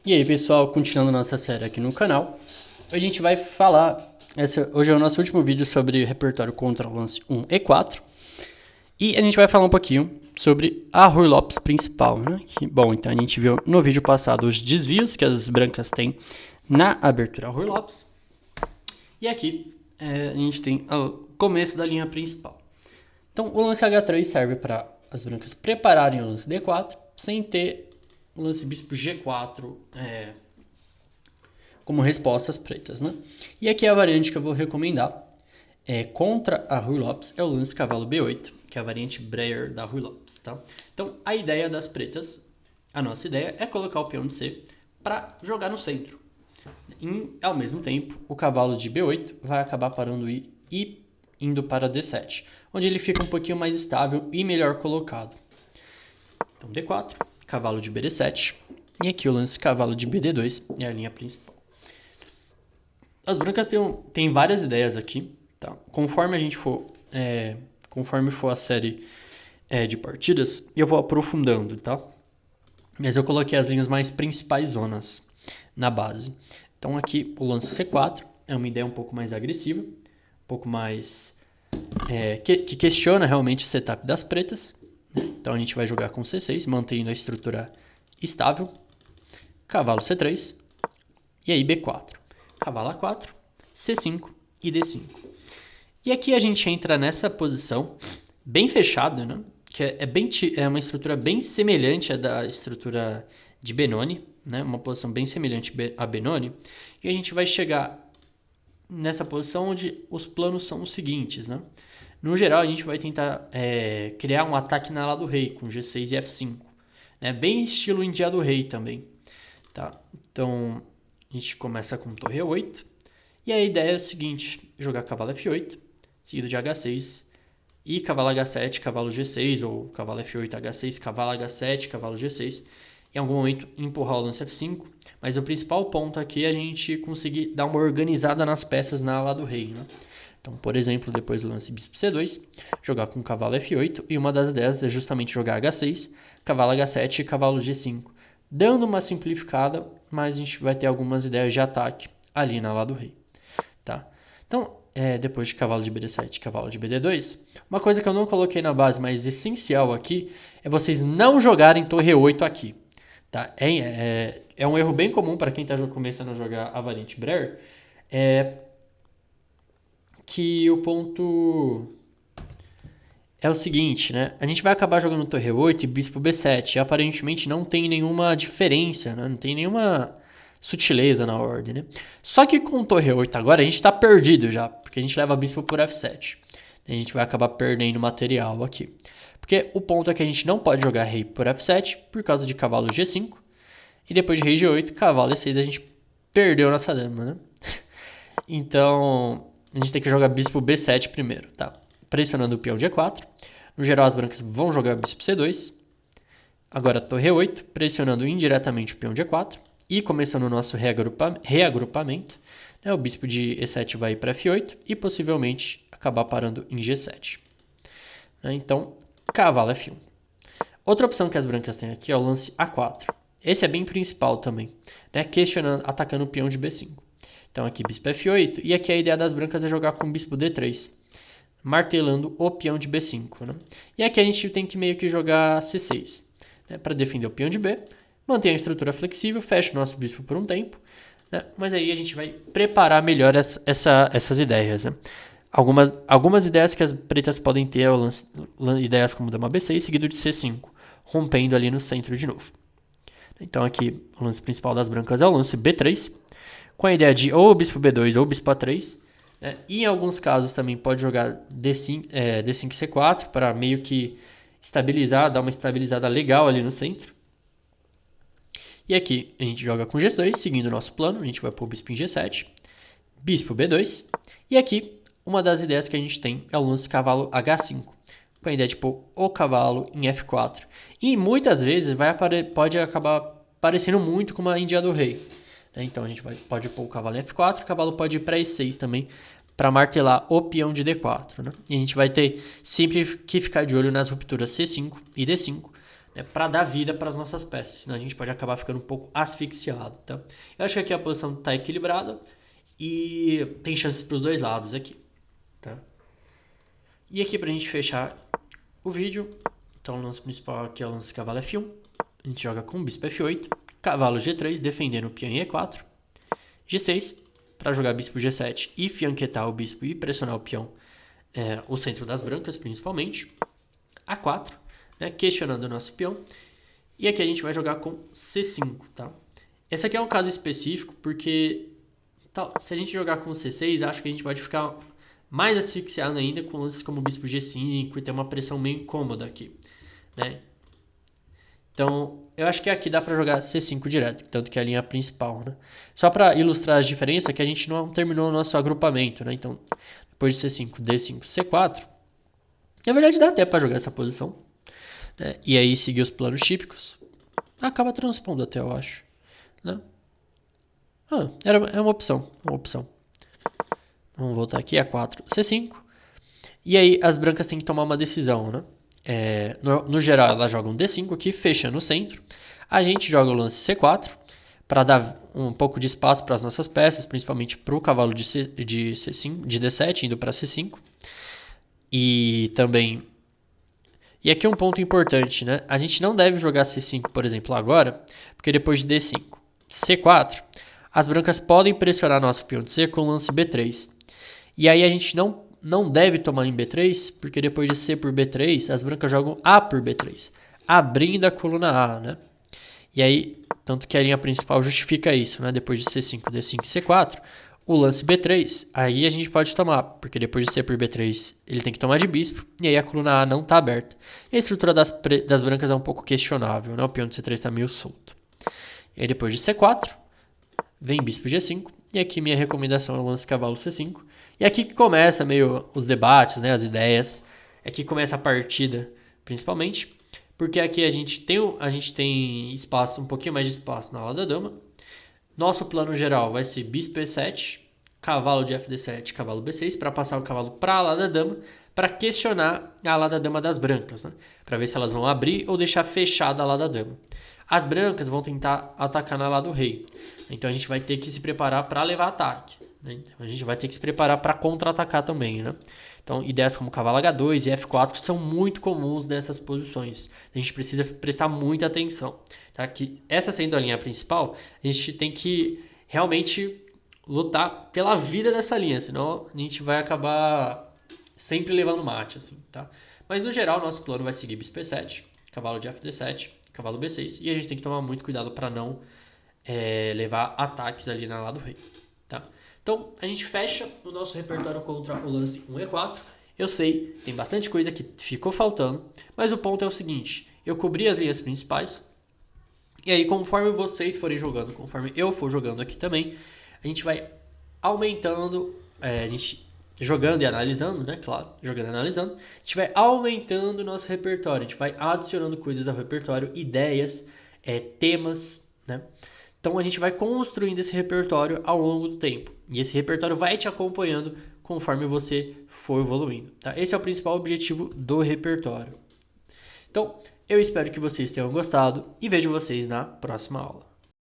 E aí pessoal, continuando nossa série aqui no canal, a gente vai falar, hoje é o nosso último vídeo sobre repertório contra lance 1 e 4, e a gente vai falar um pouquinho sobre a Ruy Lopes principal, né? Bom, então a gente viu no vídeo passado os desvios que as brancas têm na abertura Ruy Lopes, e aqui a gente tem o começo da linha principal. Então o lance H3 serve para as brancas prepararem o lance D4, sem ter o lance bispo G4 como resposta às pretas, né? E aqui a variante que eu vou recomendar contra a Ruy Lopes é o lance cavalo B8, que é a variante Breyer da Ruy Lopes, tá? Então a ideia das pretas, a nossa ideia é colocar o peão de C para jogar no centro. Ao mesmo tempo, o cavalo de B8 vai acabar parando e indo para D7, onde ele fica um pouquinho mais estável e melhor colocado. Então D4, cavalo de BD7, e aqui o lance cavalo de BD2 é a linha principal. As brancas têm várias ideias aqui, tá? Conforme for a série de partidas, eu vou aprofundando, tá? Mas eu coloquei as linhas mais principais zonas na base. Então aqui o lance C4 é uma ideia um pouco mais agressiva, um pouco mais que questiona realmente o setup das pretas. Então a gente vai jogar com C6, mantendo a estrutura estável. Cavalo C3. E aí B4. Cavalo A4, C5 e D5. E aqui a gente entra nessa posição bem fechada, né? Que é uma estrutura bem semelhante à da estrutura de Benoni, né? Uma posição bem semelhante a Benoni. E a gente vai chegar nessa posição onde os planos são os seguintes, né? No geral, a gente vai tentar criar um ataque na ala do rei, com G6 e F5. Né? Bem estilo em dia do rei também. Tá? Então, a gente começa com torre E8. E a ideia é a seguinte, jogar cavalo F8, seguido de H6, e cavalo H7, cavalo G6, ou cavalo F8, H6, cavalo H7, cavalo G6. Em algum momento, empurrar o lance F5. Mas o principal ponto aqui é a gente conseguir dar uma organizada nas peças na ala do rei, né? Então, por exemplo, depois do lance bispo C2, jogar com cavalo F8, e uma das ideias é justamente jogar H6, cavalo H7 e cavalo G5, dando uma simplificada, mas a gente vai ter algumas ideias de ataque ali na ala do rei. Tá? Então, depois de cavalo de BD7 e cavalo de BD2, uma coisa que eu não coloquei na base, mas essencial aqui, é vocês não jogarem torre E8 aqui. Tá? É um erro bem comum para quem está começando a jogar a variante Breyer, que o ponto é o seguinte, né? A gente vai acabar jogando torre 8 e bispo B7, e aparentemente não tem nenhuma diferença, né? Não tem nenhuma sutileza na ordem, né? Só que com torre 8 agora a gente está perdido já, porque a gente leva bispo por F7. A gente vai acabar perdendo material aqui. Porque o ponto é que a gente não pode jogar rei por F7 por causa de cavalo G5, e depois de rei G8, cavalo E6, a gente perdeu nossa dama, né? Então, a gente tem que jogar bispo B7 primeiro, tá? Pressionando o peão G4. No geral, as brancas vão jogar bispo C2. Agora torre E8, pressionando indiretamente o peão G4. E começando o nosso reagrupamento, né? O bispo de E7 vai para F8 e possivelmente acabar parando em G7. Então, cavalo F1. Outra opção que as brancas têm aqui é o lance A4. Esse é bem principal também, né? Atacando o peão de B5. Então aqui bispo F8, e aqui a ideia das brancas é jogar com bispo D3, martelando o peão de B5. Né? E aqui a gente tem que meio que jogar C6, né? Para defender o peão de B, manter a estrutura flexível, fecha o nosso bispo por um tempo, né? Mas aí a gente vai preparar melhor essas ideias. Né? Algumas ideias que as pretas podem ter, ideias como dama B6, seguido de C5, rompendo ali no centro de novo. Então aqui o lance principal das brancas é o lance B3, com a ideia de ou bispo B2 ou bispo A3. Né? E em alguns casos também pode jogar D5 e C4 para meio que estabilizar, dar uma estabilizada legal ali no centro. E aqui a gente joga com G6, seguindo o nosso plano. A gente vai pôr o bispo em G7, bispo B2. E aqui uma das ideias que a gente tem é o lance cavalo H5, com a ideia de pôr o cavalo em F4. E muitas vezes pode acabar parecendo muito com uma Índia do rei. Então a gente pode pôr o cavalo em F4, o cavalo pode ir para E6 também, para martelar o peão de D4. Né? E a gente vai ter sempre que ficar de olho nas rupturas C5 e D5, né, para dar vida para as nossas peças, senão a gente pode acabar ficando um pouco asfixiado, tá? Eu acho que aqui a posição está equilibrada e tem chances para os dois lados aqui, tá? E aqui para a gente fechar o vídeo, então o lance principal aqui é o lance cavalo F1, a gente joga com bispo F8, cavalo G3 defendendo o peão em E4, G6 para jogar bispo G7 e fianquetar o bispo e pressionar o peão, o centro das brancas principalmente, A4, né, questionando o nosso peão, e aqui a gente vai jogar com C5, tá? Esse aqui é um caso específico porque se a gente jogar com C6, acho que a gente pode ficar mais asfixiado ainda com lances como o bispo G5 e ter uma pressão meio incômoda aqui, né? Então, eu acho que aqui dá para jogar C5 direto, tanto que é a linha principal, né? Só para ilustrar as diferenças, que a gente não terminou o nosso agrupamento, né? Então, depois de C5, D5, C4, na verdade dá até para jogar essa posição, né? E aí seguir os planos típicos, acaba transpondo até, eu acho, né? É uma opção, Vamos voltar aqui, A4, C5. E aí as brancas têm que tomar uma decisão, né? No geral, elas jogam D5 aqui, fechando o centro. A gente joga o lance C4 para dar um pouco de espaço para as nossas peças, principalmente para o cavalo de C5, de D7 indo para C5. E também... E aqui um ponto importante, né? A gente não deve jogar C5, por exemplo, agora, porque depois de D5, C4, as brancas podem pressionar nosso peão de C com o lance B3. E aí a gente não deve tomar em B3, porque depois de C por B3, as brancas jogam A por B3, abrindo a coluna A, né? E aí, tanto que a linha principal justifica isso, né? Depois de C5, D5 e C4, o lance B3, aí a gente pode tomar, porque depois de C por B3, ele tem que tomar de bispo, e aí a coluna A não está aberta. E a estrutura das brancas é um pouco questionável, né? O peão de C3 está meio solto. E aí depois de C4, vem bispo G5, e aqui minha recomendação é o lance cavalo C5. E aqui que começa meio os debates, né, as ideias. Aqui começa a partida, principalmente, porque aqui a gente tem espaço, um pouquinho mais de espaço na ala da dama. Nosso plano geral vai ser bispo E7, cavalo de FD7, cavalo B6, para passar o cavalo para a ala da dama, para questionar a ala da dama das brancas, né, para ver se elas vão abrir ou deixar fechada a ala da dama. As brancas vão tentar atacar na ala do rei. Então a gente vai ter que se preparar para levar ataque, né? Então, a gente vai ter que se preparar para contra-atacar também, né? Então ideias como cavalo H2 e F4 são muito comuns nessas posições. A gente precisa prestar muita atenção, tá? Que essa sendo a linha principal, a gente tem que realmente lutar pela vida dessa linha, senão a gente vai acabar sempre levando mate, assim, tá? Mas no geral, nosso plano vai seguir bispo E7, cavalo de FD7, cavalo B6, e a gente tem que tomar muito cuidado para não levar ataques ali na ala do rei, tá? Então, a gente fecha o nosso repertório contra o lance 1E4. Eu sei, tem bastante coisa que ficou faltando, mas o ponto é o seguinte, eu cobri as linhas principais, e aí conforme vocês forem jogando, conforme eu for jogando aqui também, a gente vai aumentando, a gente jogando e analisando, né? Claro, jogando e analisando, a gente vai aumentando o nosso repertório, a gente vai adicionando coisas ao repertório, ideias, temas, né? Então a gente vai construindo esse repertório ao longo do tempo. E esse repertório vai te acompanhando conforme você for evoluindo, tá? Esse é o principal objetivo do repertório. Então, eu espero que vocês tenham gostado e vejo vocês na próxima aula.